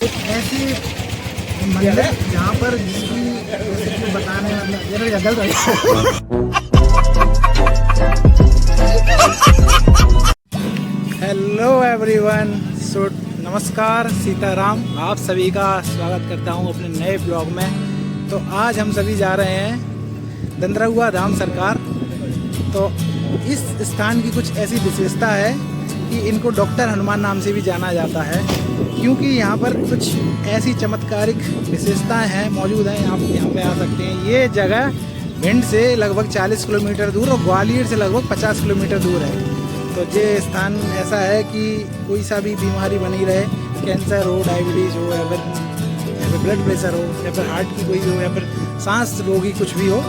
एक ऐसे मंदिर जहाँ पर जिसकी रेसिपी बताने वाला गलत हो गया। हेलो एवरीवन, सो नमस्कार, सीताराम, आप सभी का स्वागत करता हूँ अपने नए ब्लॉग में। तो आज हम सभी जा रहे हैं दंदरहुआ धाम सरकार। तो इस स्थान की कुछ ऐसी विशेषता है कि इनको डॉक्टर हनुमान नाम से भी जाना जाता है, क्योंकि यहाँ पर कुछ ऐसी चमत्कारिक विशेषताएं हैं मौजूद हैं। आप यहाँ पे आ सकते हैं। ये जगह भिंड से लगभग 40 किलोमीटर दूर और ग्वालियर से लगभग 50 किलोमीटर दूर है। तो ये स्थान ऐसा है कि कोई सा भी बीमारी बनी रहे, कैंसर हो, डायबिटीज़ हो, या फिर ब्लड प्रेशर हो, या फिर हार्ट की कोई हो, या फिर सांस रोगी कुछ भी हो,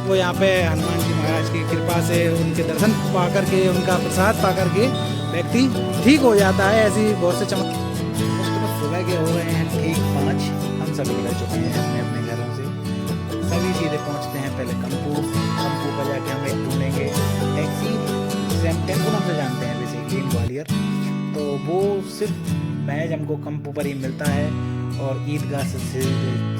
वो यहाँ पे हनुमान जी महाराज की कृपा से उनके दर्शन पा करके, उनका प्रसाद पा करके व्यक्ति ठीक हो जाता है। ऐसी बहुत से सुबह के हो रहे हैं ठीक 5। हम सभी निकल चुके हैं अपने अपने घरों से। सभी सीधे पहुँचते हैं पहले कंपू का जाके हम एक ढूंढेंगे टैक्सी, जिसे हम टेम्पो नाम से जानते हैं बेसिकली ग्वालियर। तो वो सिर्फ महज हमको कंपू पर ही मिलता है और ईदगाह से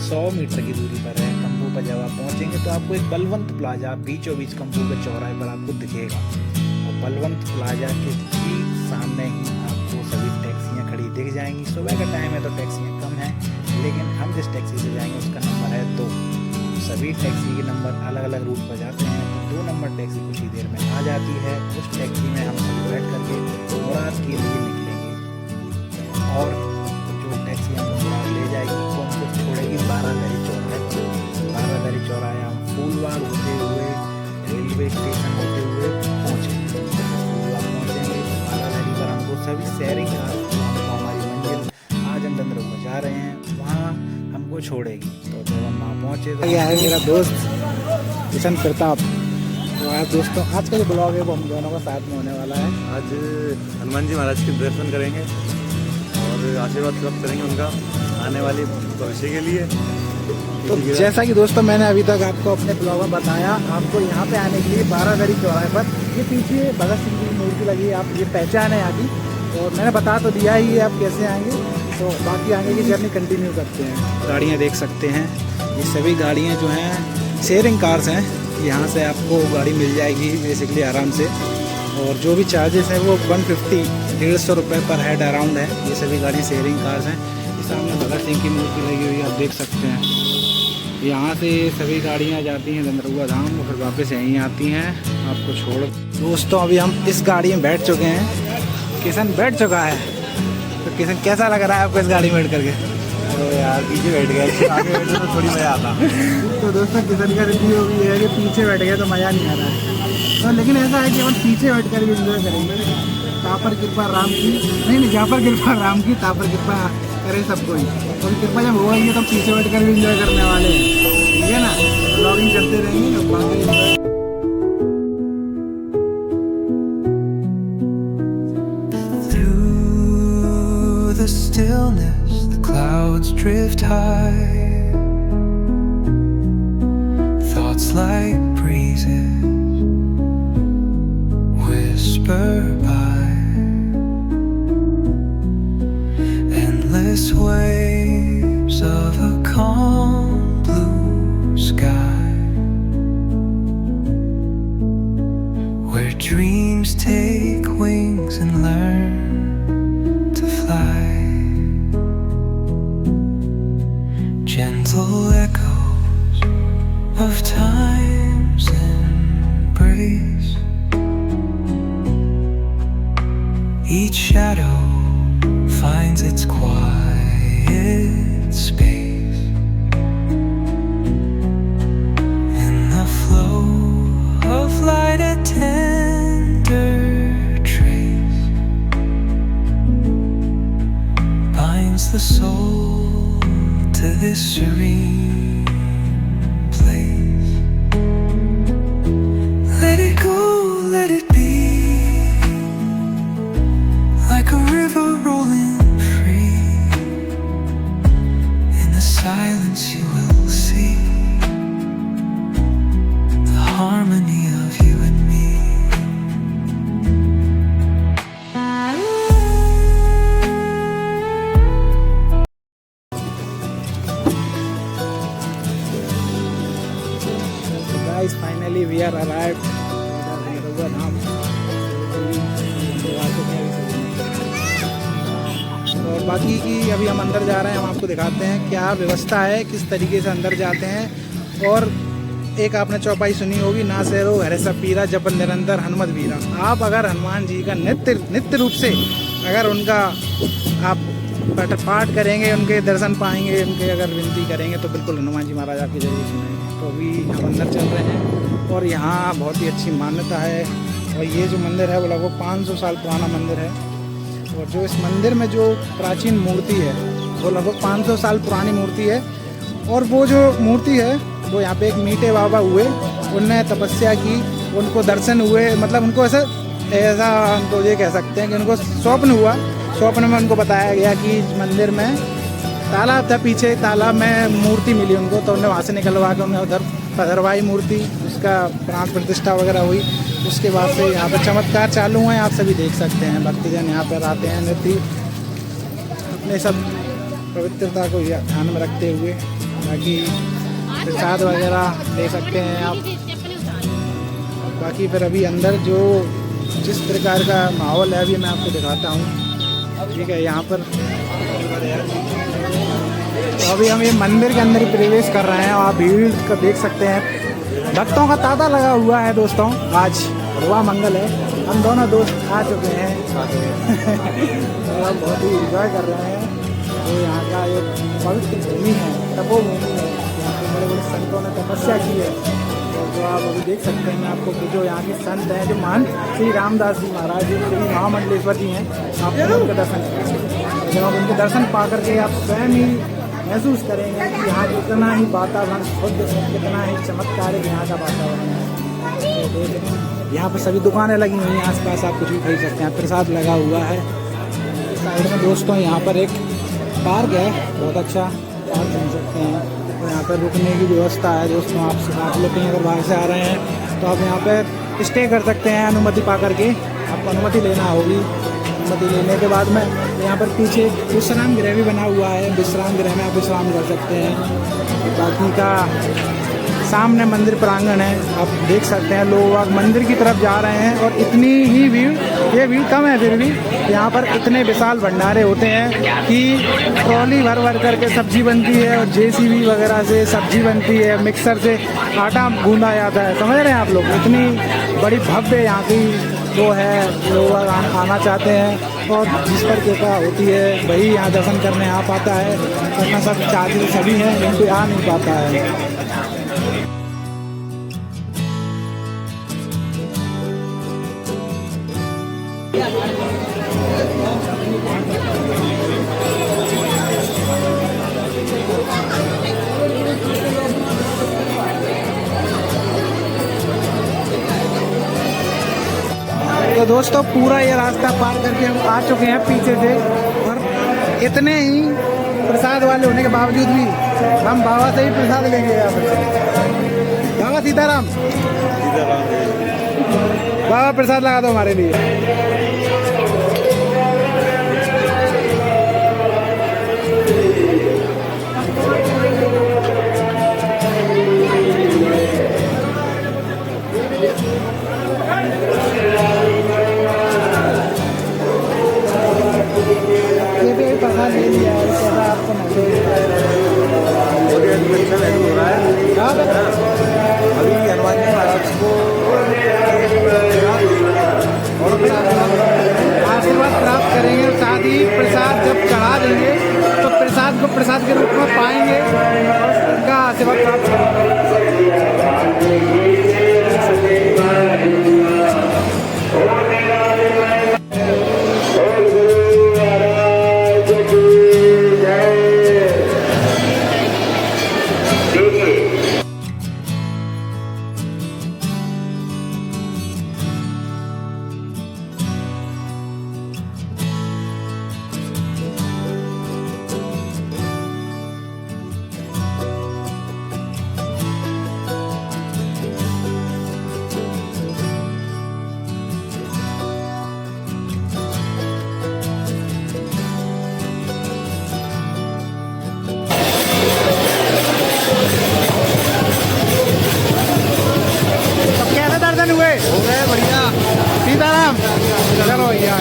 100 मीटर की दूरी पर है। कंपू पर जब आप पहुँचेंगे तो आपको एक बलवंत प्लाजा बीचों बीच कंपू के चौराहे पर आपको दिखेगा। और बलवंत प्लाजा के ठीक सामने ही आपको सभी टैक्सियाँ खड़ी दिख जाएंगी। सुबह का टाइम है तो टैक्सियाँ कम हैं, लेकिन हम जिस टैक्सी से जाएंगे उसका नंबर है 2। सभी टैक्सी के नंबर अलग अलग रूट पर जाते हैं। तो 2 नंबर टैक्सी कुछ ही देर में आ जाती है। उस टैक्सी में हम सभी बैठ करके मुराद के लिए निकलेंगे और जो टैक्सी हमको मुराद ले जाएगी वो हमको छोड़ेगी 12 चौराहे। 12 चौराहे हम फूलबाग होते हुए रेलवे स्टेशन होते हुए पहुँचेंगे। फूलबाग पहुँचेंगे तो 12 पर हमको सभी शेयरिंग कार हमारी मंजिल आज हम दंदरहुआ जा रहे हैं वहाँ हमको छोड़ेगी। तो जब हम वहाँ पहुँचे तो यह है मेरा दोस्त किशन प्रताप। तो आज दोस्तों, आज का जो ब्लॉग है वो हम दोनों का साथ में होने वाला है। आज हनुमान जी महाराज के दर्शन करेंगे और आशीर्वाद प्राप्त करेंगे उनका आने वाले भविष्य के लिए। तो जैसा कि दोस्तों मैंने अभी तक आपको अपने ब्लॉग में बताया, आपको यहाँ पे आने के लिए 12 चौराहे पर ये पीछे भगत सिंह की मूर्ति लगी है, आप ये पहचान है यहाँ की। और मैंने बता तो दिया ही है आप कैसे आएंगे। तो बाकी आगे की जर्नी कंटिन्यू करते हैं। गाड़ियाँ देख सकते हैं, ये सभी गाड़ियाँ जो हैं शेयरिंग कार्स हैं। यहाँ से आपको गाड़ी मिल जाएगी बेसिकली आराम से, और जो भी चार्जेस हैं वो 150-150 रुपये पर हेड अराउंड है। ये सभी गाड़ियाँ शेयरिंग कार्स हैं। इस सामने भगत सिंह की मूर्ति लगी हुई है, आप देख सकते हैं। यहाँ से सभी गाड़ियाँ जाती हैं दंदरहुआ धाम और फिर वापस यहीं आती हैं आपको छोड़। दोस्तों अभी हम इस गाड़ी में बैठ चुके हैं, किशन बैठ चुका है। तो किशन कैसा लग रहा है आपको इस गाड़ी में बैठ करके? तो यार पीछे बैठ गए, आगे बैठे तो थोड़ी मज़ा आता। तो दोस्तों किशन का रिव्यू भी है कि पीछे बैठ गए तो मज़ा नहीं आ रहा है। तो लेकिन ऐसा है कि हम पीछे बैठ कर भी इंजॉय करेंगे। तापर कृपा राम की, नहीं जहाँ पर कृपा राम की तापर कृपा करे सबको ही। और कृपा जब हो गई है तो पीछे बैठ कर भी इंजॉय करने वाले हैं, ठीक है ना। ब्लॉगिंग करते रहेंगे और बाकी the stillness, the clouds drift high. Thoughts like breezes whisper by. Endless waves of a calm blue sky, where dreams take wings and learn to fly. Gentle echoes of time's embrace. Each shadow finds its quiet space in the flow of light, a tender trace binds the soul to this serene place. Let it go, let it be, like a river rolling free. In the silence you will see the harmony of you and finally we are arrived Dandarua Dham. और बाकी की अभी हम अंदर जा रहे हैं, हम आपको दिखाते हैं क्या व्यवस्था है, किस तरीके से अंदर जाते हैं। और एक आपने चौपाई सुनी होगी, ना सेरो हरे सब पीरा जब निरंतर हनुमत वीरा। आप अगर हनुमान जी का नित्य रूप से अगर उनका आप पाठ करेंगे, उनके दर्शन पाएंगे, उनके अगर विनती करेंगे तो बिल्कुल हनुमान जी महाराज आपकी जरूर सुनेंगे। तो अभी हम अंदर चल रहे हैं और यहाँ बहुत ही अच्छी मान्यता है। और ये जो मंदिर है वो लगभग 500 साल पुराना मंदिर है। और जो इस मंदिर में जो प्राचीन मूर्ति है वो लगभग 500 साल पुरानी मूर्ति है। और वो जो मूर्ति है वो यहाँ पे एक मीठे बाबा हुए, उनने तपस्या की, उनको दर्शन हुए, मतलब उनको ऐसा उनको ये कह सकते हैं कि उनको स्वप्न हुआ। स्वप्न में उनको बताया गया कि मंदिर में तालाब था, पीछे तालाब में मूर्ति मिली उनको, तो उन्हें वहाँ से निकलवा के उन्हें उधर पधरवाई मूर्ति, उसका प्राण प्रतिष्ठा वगैरह हुई। उसके बाद से यहाँ पर चमत्कार चालू हैं, आप सभी देख सकते हैं। भक्तजन यहाँ पर आते हैं नृत्य अपने सब पवित्रता को ध्यान में रखते हुए, बाकी प्रसाद वगैरह ले सकते हैं आप। बाकी फिर अभी अंदर जो जिस प्रकार का माहौल है अभी मैं आपको दिखाता हूँ, ठीक है। यहाँ पर तो अभी हम ये मंदिर के अंदर ही प्रवेश कर रहे हैं और आप भीड़ का देख सकते हैं, भक्तों का तांता लगा हुआ है। दोस्तों आज हुआ मंगल है, हम दोनों दोस्त आ चुके हैं और हम बहुत ही इंजॉय कर रहे हैं। तो यहाँ का एक पवित्र भूमि है, तपोभूमि है, यहाँ पे बड़े बड़े संतों ने तपस्या की है। और जो आप अभी देख सकते हैं आपको कि जो यहाँ के संत हैं, जो महान श्री रामदास जी महाराज जी, श्री महामंडलेश्वर जी हैं, आप उनके दर्शन करेंगे। जब आप उनके दर्शन पा करके आप स्वयं ही महसूस करेंगे कि यहाँ कितना ही वातावरण शुद्ध है, कितना ही चमत्कारिक यहाँ का वातावरण है। तो यहाँ पर सभी दुकानें लगी हुई हैं, आसपास आप कुछ भी खरीद सकते हैं, प्रसाद लगा हुआ है। साइड में दोस्तों यहाँ पर एक पार्क है, बहुत अच्छा पार्क घूम सकते हैं। और यहाँ पर रुकने की व्यवस्था है दोस्तों, आप लोग कहीं अगर बाहर से आ रहे हैं तो आप यहाँ पर स्टे कर सकते हैं अनुमति पा करके। आपको अनुमति लेना होगी, अनुमति लेने के बाद में यहाँ पर पीछे विश्राम गृह भी बना हुआ है, विश्राम गृह में आप विश्राम कर सकते हैं। बाकी का सामने मंदिर प्रांगण है, आप देख सकते हैं लोग मंदिर की तरफ जा रहे हैं। और इतनी ही भीड़, ये भीड़ कम है फिर भी यहाँ पर इतने विशाल भंडारे होते हैं कि ट्रॉली भर भर करके सब्जी बनती है और जेसीबी वगैरह से सब्जी बनती है, मिक्सर से आटा गूंदा जाता है, समझ रहे हैं आप लोग। इतनी बड़ी भव्य यहाँ की जो है, लोग आना चाहते हैं और जिस पर कृपा होती है वही यहाँ दर्शन करने आ पाता है, वरना सब चाहते सभी हैं किंतु आ नहीं पाता है। तो दोस्तों पूरा ये रास्ता पार करके हम आ चुके हैं पीछे से, और इतने ही प्रसाद वाले होने के बावजूद भी हम बाबा से ही प्रसाद लेंगे। यहाँ पर बाबा सीताराम, बाबा प्रसाद लगा दो हमारे लिए। प्रसाद ले लिया है, कैसा आपको महसूस हो रहा है? अभी हनुमान जी महाराज को आशीर्वाद प्राप्त करेंगे, साथ ही प्रसाद जब चढ़ा देंगे तो प्रसाद को प्रसाद के रूप में पाएंगे और उनका आशीर्वाद प्राप्त करेंगे। हो गए बढ़िया। सीताराम चलो भैया।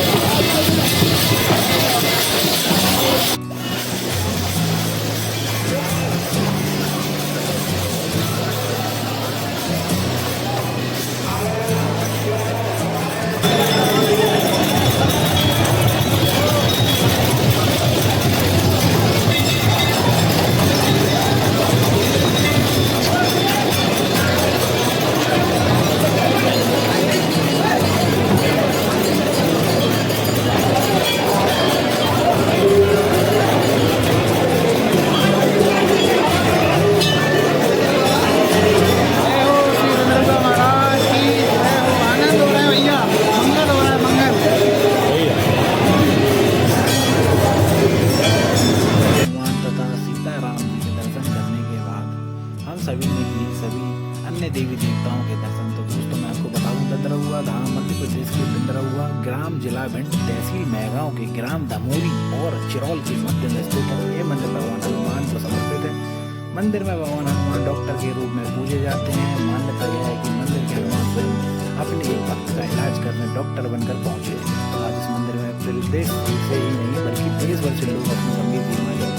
सभी ने किए सभी अन्य देवी देवताओं के दर्शन। तो दोस्तों मैं आपको बताऊं, दंदरहुआ धाम मध्य प्रदेश के दंदरहुआ ग्राम जिला भिंड तहसील मैगांव के ग्राम धमोरी और चिरौल के मध्य में स्थित है। ये मंदिर भगवान हनुमान को समर्पित है। मंदिर में भगवान हनुमान डॉक्टर के रूप में पूजे जाते हैं। मान्यता यह है कि मंदिर के हनुमान स्वयं अपने एक भक्त का इलाज करने डॉक्टर बनकर पहुंचे। आज इस मंदिर में प्रदेश से ही नहीं बल्कि देश भर से लोग अपनी गंभीर बीमारियों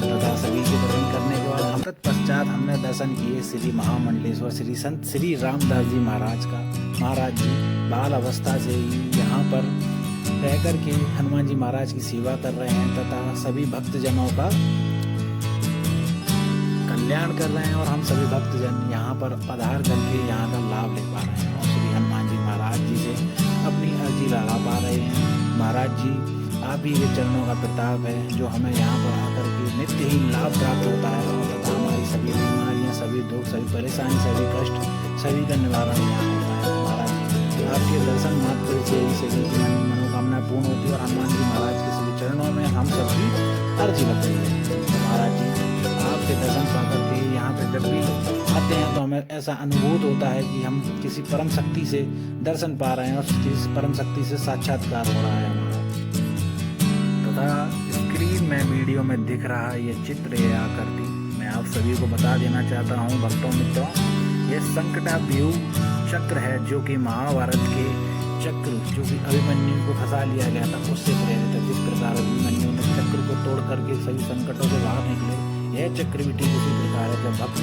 तथा सभी के दर्शन करने के बाद तत्पश्चात हमने दर्शन किए श्री महामंडलेश्वर श्री संत श्री रामदास जी महाराज का। महाराज जी बाल अवस्था से ही यहाँ पर रह कर के हनुमान जी महाराज की सेवा कर रहे हैं तथा सभी भक्तजनों का कल्याण कर रहे हैं और हम सभी भक्तजन यहाँ पर पधार करके यहाँ का लाभ ले पा रहे हैं और श्री हनुमान जी महाराज जी से अपनी अर्जी लगा पा रहे हैं। महाराज जी आप ही के चरणों का प्रताप है जो हमें यहाँ पर आकर के नित्य ही लाभ प्राप्त होता है और तथा हमारी सभी बीमारियाँ सभी दुख सभी परेशानी सभी कष्ट सभी का निवारण यहाँ होता है। महाराज जी आपके दर्शन मात्र से ही सभी की मनोकामना पूर्ण होती है और हनुमान जी महाराज के सभी चरणों में हम सबकी अर्जी लगती है। महाराज जी आपके दर्शन पा करके यहाँ पे जब भी आते हैं तो हमें ऐसा अनुभूत होता है कि हम किसी परम शक्ति से दर्शन पा रहे हैं और किसी परम शक्ति से साक्षात्कार हो रहा है हमारा। तथा स्क्रीन में वीडियो में दिख रहा है ये चित्र है आकृति मैं आप सभी को बता देना चाहता हूँ भक्तों मित्रों, ये संकटाव्यूह चक्र है जो कि महाभारत के चक्र जो कि अभिमन्यु को फंसा लिया गया था उससे प्रेरित है। जिस प्रकार अभिमन्यु ने चक्र को तोड़ करके सभी संकटों से बाहर निकले, यह चक्र भी ठीक उसी प्रकार है। जब भक्त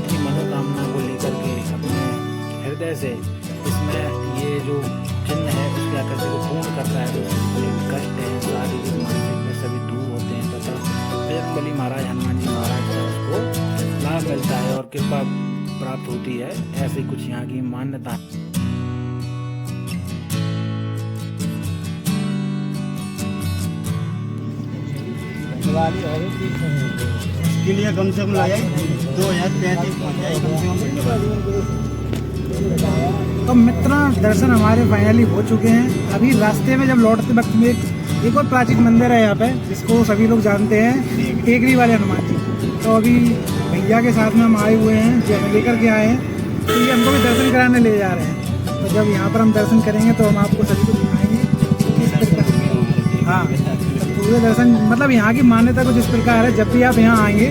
अपनी मनोकामना को लेकर के अपने हृदय से इसमें ये जो चिन्ह है उसकी आकृति को पूर्ण करता है तो उसके कष्ट है शारीरिक मानसिक में सभी दूर होते हैं तथा बजरंगबली महाराज हनुमान जी महाराज का उसको लाभ मिलता है और कृपा प्राप्त होती है। ऐसी कुछ यहाँ की मान्यता है। इसके लिए कम से कम लगाए 2035 तो मित्रों दर्शन हमारे फाइनली हो चुके हैं। अभी रास्ते में जब लौटते वक्त में एक और प्राचीन मंदिर है यहाँ पे जिसको सभी लोग जानते हैं टेकरी वाले हनुमान जी। तो अभी भैया के साथ में हम आए हुए हैं जो हमें लेकर के आए हैं तो ये हमको भी दर्शन कराने ले जा रहे हैं। तो जब यहाँ पर हम दर्शन करेंगे तो हम आपको सभी को दिखाएंगे। हाँ पूरे दर्शन मतलब यहाँ की मान्यता कुछ इस प्रकार है, जब भी आप यहाँ आएंगे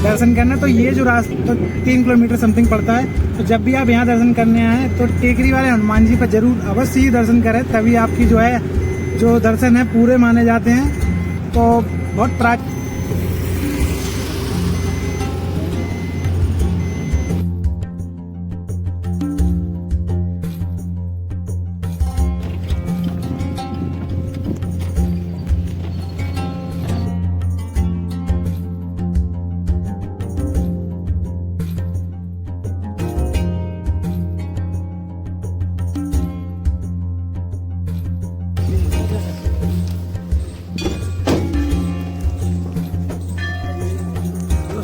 दर्शन करना तो ये जो रास्ता 3 किलोमीटर समथिंग पड़ता है तो जब भी आप यहाँ दर्शन करने आए तो टेकरी वाले हनुमान जी पर जरूर अवश्य ही दर्शन करें, तभी आपकी जो दर्शन है पूरे माने जाते हैं। तो बहुत प्राचीन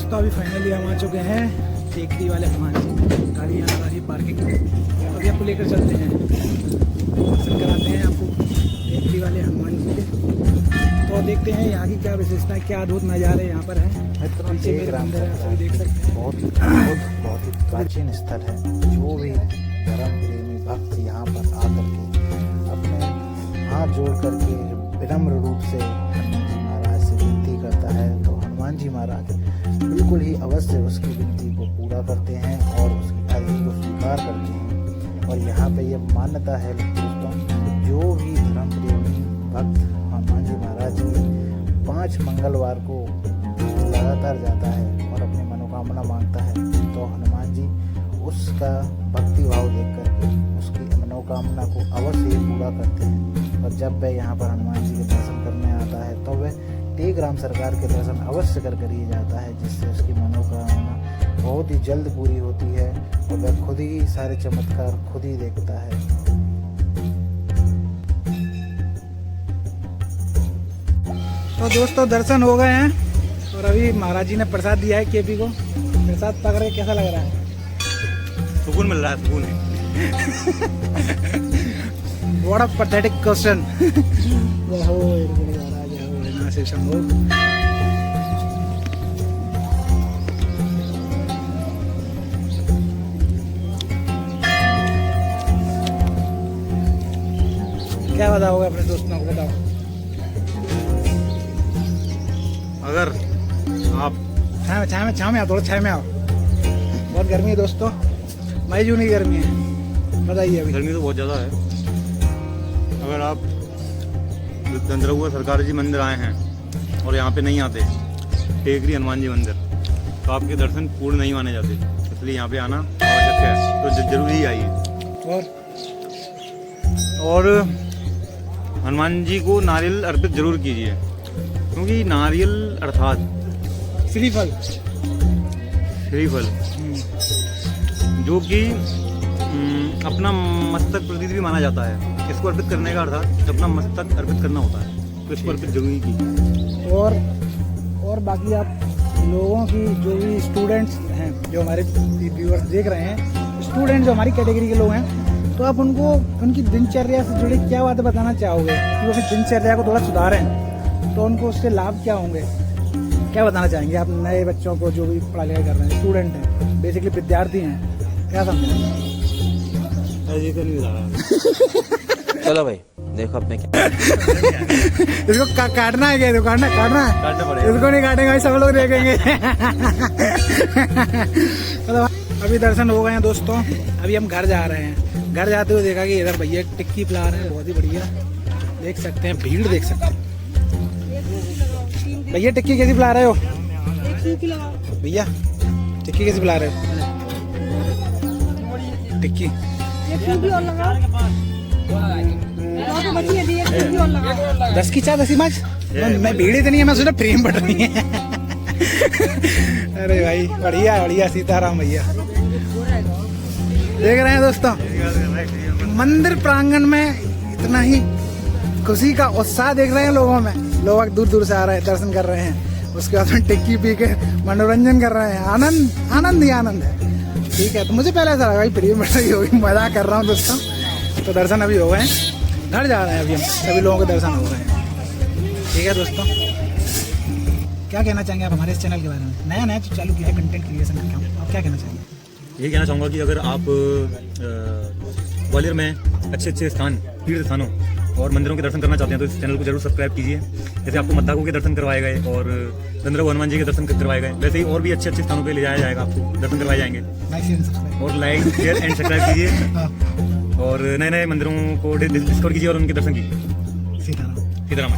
तो अभी फाइनली हम आ चुके हैं टेकरी वाले हनुमान जी। गाड़ी यहाँ हमारी पार्किंग में अभी आपको लेकर चलते हैं दर्शन कराते हैं आपको टेकरी वाले हनुमान जी के। तो देखते हैं यहाँ की क्या विशेषता है, क्या अद्भुत नज़ारे यहाँ पर है। पीछे मेरे अंदर है आप देख सकते हैं। बहुत ही प्राचीन स्थल है। जो भी धर्म प्रेमी भक्त यहाँ पर आकर के अपने हाथ जोड़ करके विनम्र रूप से हनुमान जी महाराज से विनती करता है तो हनुमान जी महाराज बिल्कुल ही अवश्य उसकी विनती को पूरा करते हैं और उसकी अर्जी को स्वीकार करते हैं। और यहाँ पे ये मान्यता है दोस्तों, जो भी धर्म प्रेमी भक्त हनुमान जी महाराज के 5 मंगलवार को लगातार जाता है और अपनी मनोकामना मांगता है, तो हनुमान जी उसका भक्ति भाव देख करके उसकी मनोकामना को अवश्य ही पूरा करते हैं। और जब वह यहाँ पर हनुमान जी के दर्शन करने आता है तो वह टेक राम सरकार के दर्शन अवश्य कर ही जाता है, जिससे उसकी मनोकामना बहुत ही जल्द पूरी होती है और वह खुद ही सारे चमत्कार खुद ही देखता है। तो दोस्तों दर्शन हो गए हैं और अभी महाराज जी ने प्रसाद दिया है केपी को। प्रसाद पकड़ के कैसा लग रहा है? सुकून मिल रहा है, सुकून है। बड़ा पैथेटिक क्वेश्चन। जय हो महाराज, जय हो ना से शंभो। क्या बताओगे अपने दोस्तों को, बताओ। अगर आप छाँव में आओ, थोड़ा छाँव में आओ। बहुत गर्मी है दोस्तों, मई जून की गर्मी है, बताइए अभी। गर्मी तो बहुत ज़्यादा है। अगर आप दंद्रहुआ सरकार जी मंदिर आए हैं और यहाँ पे नहीं आते, टेकरी हनुमान जी मंदिर, तो आपके दर्शन पूर्ण नहीं माने जाते। इसलिए यहाँ पे आना आवश्यक है, तो जरूर ही आइए। और हनुमान जी को नारियल अर्पित जरूर कीजिए, क्योंकि नारियल अर्थात श्रीफल जो कि अपना मस्तक प्रतीत भी माना जाता है। इसको अर्पित करने का अर्थात अपना मस्तक अर्पित करना होता है, तो इसको अर्पित जरूर कीजिए। और बाकी आप लोगों की जो भी स्टूडेंट्स हैं, जो हमारे व्यूअर्स देख रहे हैं, स्टूडेंट जो हमारी कैटेगरी के लोग हैं, तो आप उनको उनकी दिनचर्या से जुड़ी क्या बातें बताना चाहोगे कि वो अपनी दिनचर्या को थोड़ा सुधारें, तो उनको उससे लाभ क्या होंगे, क्या बताना चाहेंगे आप नए बच्चों को जो भी पढ़ाई लिखाई कर रहे हैं, स्टूडेंट हैं, बेसिकली विद्यार्थी हैं, क्या समझेंगे? चलो भाई देखो अपने क्या इसको काटना है क्या? काटना है, काटना पड़ेगा। इसको नहीं काटेंगे भाई, सब लोग देखेंगे। तो अभी दर्शन हो गए हैं दोस्तों, अभी हम घर जा रहे हैं। घर जाते हुए देखा कि इधर भैया टिक्की पिला रहे हैं, बहुत ही बढ़िया, देख सकते हैं, भीड़ देख सकते हैं। भैया टिक्की कैसी पिला रहे हो? भैया टिक्की कैसी पिला रहे हो? टिक्की 10 की 10 मच। मैं भीड़ इतनी है, मैं सोचा प्रेम बढ़ रही है। अरे भाई बढ़िया बढ़िया, सीताराम भैया। देख रहे हैं दोस्तों, मंदिर प्रांगण में इतना ही खुशी का उत्साह देख रहे हैं लोगों में। लोग दूर दूर से आ रहे हैं, दर्शन कर रहे हैं, उसके बाद में टिक्की पी के मनोरंजन कर रहे हैं। आनंद ही आनंद है। ठीक है, तो मुझे पहले ऐसा लगा भाई प्रेम बढ़ रही होगी, मजाक कर रहा हूँ दोस्तों। तो दर्शन अभी हो गए, घर जा रहे हैं अभी हम, सभी लोगों के दर्शन हो गए। ठीक है दोस्तों, क्या कहना चाहेंगे आप हमारे इस चैनल के बारे में? नया तो चालू किया है, कंटेंट क्रिएशन का काम, आप क्या कहना चाहेंगे? यही कहना चाहूँगा कि अगर आप ग्वालियर में अच्छे स्थान, तीर्थ स्थानों और मंदिरों के दर्शन करना चाहते हैं, तो इस चैनल को जरूर सब्सक्राइब कीजिए। जैसे आपको मद्दाकू के दर्शन करवाए गए और दंद्रहुआ हनुमान जी के दर्शन करवाए गए, वैसे ही और भी अच्छे स्थानों पे ले जाया जाएगा, आपको दर्शन करवाए जाएंगे। और लाइक शेयर एंड सब्सक्राइब कीजिए और नए नए मंदिरों को डिस्कवर कीजिए और उनके दर्शन कीजिए। सीताराम।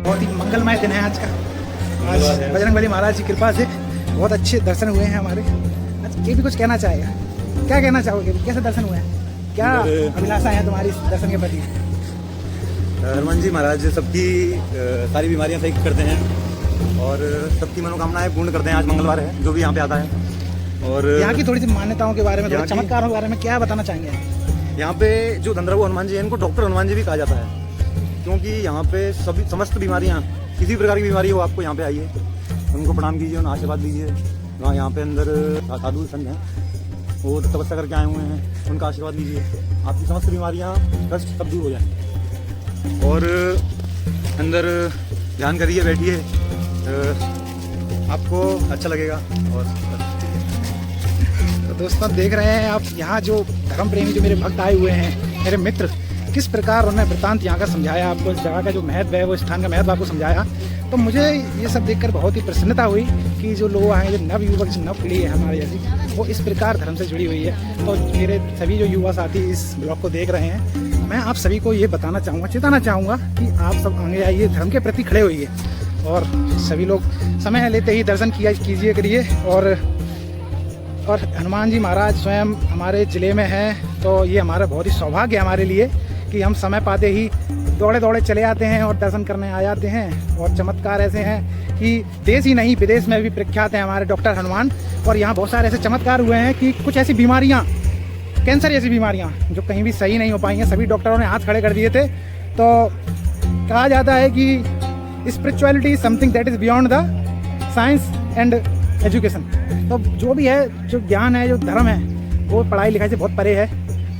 बहुत ही मंगलमय दिन है आज का। आज बजरंगबली महाराज की कृपा से बहुत अच्छे दर्शन हुए हैं हमारे। आज ये भी कुछ कहना चाहेगा, क्या कहना चाहोगे? कैसे दर्शन हुए हैं, क्या अभिलाषा है तुम्हारी दर्शन के प्रति? हनुमान जी महाराज सबकी सारी बीमारियां सही करते हैं और सबकी मनोकामनाएं पूर्ण करते हैं। आज मंगलवार है, जो भी यहाँ पे आता है। और यहाँ की थोड़ी सी मान्यताओं के बारे में, थोड़े चमत्कारों के बारे में क्या बताना चाहेंगे? यहाँ पे जो दंद्रहुआ हनुमान जी हैं, इनको डॉक्टर हनुमान जी भी कहा जाता है, क्योंकि यहाँ पे सभी समस्त बीमारियाँ, किसी प्रकार की बीमारी हो, आपको यहाँ पे आइए, उनको प्रणाम कीजिए, उन्हें आशीर्वाद दीजिए। वहाँ यहाँ पे अंदर साधु संत हैं, वो तपस्या करके आए हुए हैं, उनका आशीर्वाद लीजिए, आपकी समस्त बीमारियाँ कष्ट सब दूर हो जाएंगी। और अंदर ध्यान करिए, बैठिए, आपको अच्छा लगेगा। और तो दोस्तों देख रहे हैं आप, यहाँ जो धर्म प्रेमी जो मेरे भक्त आए हुए हैं, मेरे मित्र, किस प्रकार उन्होंने वृतांत यहाँ का समझाया, आपको इस जगह का जो महत्व है, वो स्थान का महत्व आपको समझाया। तो मुझे ये सब देखकर बहुत ही प्रसन्नता हुई कि जो लोग आए, जो नवयुवक, जो नव पीढ़ी है हमारे जैसी, वो इस प्रकार धर्म से जुड़ी हुई है। तो मेरे सभी जो युवा साथी इस ब्लॉग को देख रहे हैं, मैं आप सभी को ये बताना चाहूँगा, चेताना चाहूँगा कि आप सब आगे आइए, धर्म के प्रति खड़े होइए और सभी लोग समय लेते ही दर्शन कीजिए करिए। और हनुमान जी महाराज स्वयं हमारे ज़िले में हैं, तो ये हमारा बहुत ही सौभाग्य है हमारे लिए कि हम समय पाते ही दौड़े दौड़े चले आते हैं और दर्शन करने आ जाते हैं। और चमत्कार ऐसे हैं कि देश ही नहीं विदेश में भी प्रख्यात हैं हमारे डॉक्टर हनुमान। और यहाँ बहुत सारे ऐसे चमत्कार हुए हैं कि कुछ ऐसी बीमारियाँ, कैंसर जैसी बीमारियाँ जो कहीं भी सही नहीं हो पाई हैं, सभी डॉक्टरों ने हाथ खड़े कर दिए थे। तो कहा जाता है कि spirituality is something that is beyond the science and education. तो जो भी है, जो ज्ञान है, जो धर्म है, वो पढ़ाई लिखाई से बहुत परे है।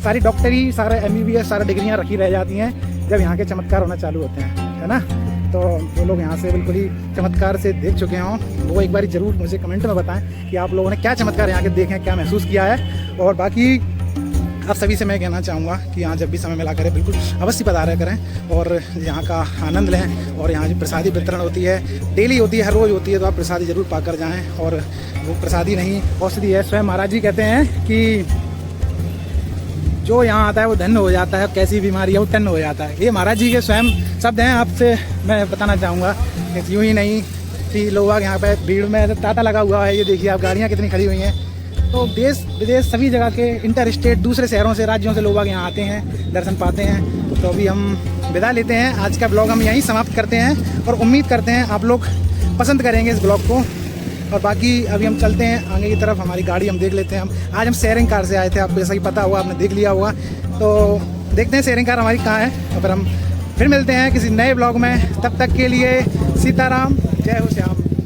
सारी डॉक्टरी, सारे MBBS, सारी डिग्रियाँ रखी रह जाती हैं जब यहाँ के चमत्कार होना चालू होते हैं, है ना। तो जो लोग यहाँ से बिल्कुल ही चमत्कार से देख चुके हों, वो एक बार ज़रूर मुझे कमेंट में बताएं कि आप लोगों ने क्या चमत्कार यहाँ के देखे हैं, क्या महसूस किया है। और बाकी आप सभी से मैं कहना चाहूँगा कि यहाँ जब भी समय मिला करें, बिल्कुल अवश्य पधारा करें और यहाँ का आनंद लें। और यहाँ जो प्रसादी वितरण होती है, डेली होती है, हर रोज़ होती है, तो आप प्रसादी ज़रूर पाकर जाएँ। और वो प्रसादी नहीं, औषधि है। स्वयं महाराज जी कहते हैं कि जो यहाँ आता है वो धन्य हो जाता है, कैसी बीमारी है वो टन्न हो जाता है। ये महाराज जी के स्वयं शब्द हैं। आपसे मैं बताना चाहूँगा कि यूँ ही नहीं कि लोग यहाँ पे भीड़ में तांता लगा हुआ है, ये देखिए आप, गाड़ियाँ कितनी खड़ी हुई हैं। तो देश विदेश सभी जगह के, इंटर स्टेट, दूसरे शहरों से, राज्यों से लोग यहाँ आते हैं, दर्शन पाते हैं। तो अभी हम विदा लेते हैं, आज का ब्लॉग हम यहीं समाप्त करते हैं और उम्मीद करते हैं आप लोग पसंद करेंगे इस ब्लॉग को। और बाकी अभी हम चलते हैं आगे की तरफ, हमारी गाड़ी हम देख लेते हैं। आज हम शेयरिंग कार से आए थे, आपको जैसा कि पता हुआ, आपने देख लिया होगा। तो देखते हैं शेयरिंग कार हमारी कहाँ है, और फिर हम फिर मिलते हैं किसी नए ब्लॉग में। तब तक के लिए सीताराम, जय हो श्याम।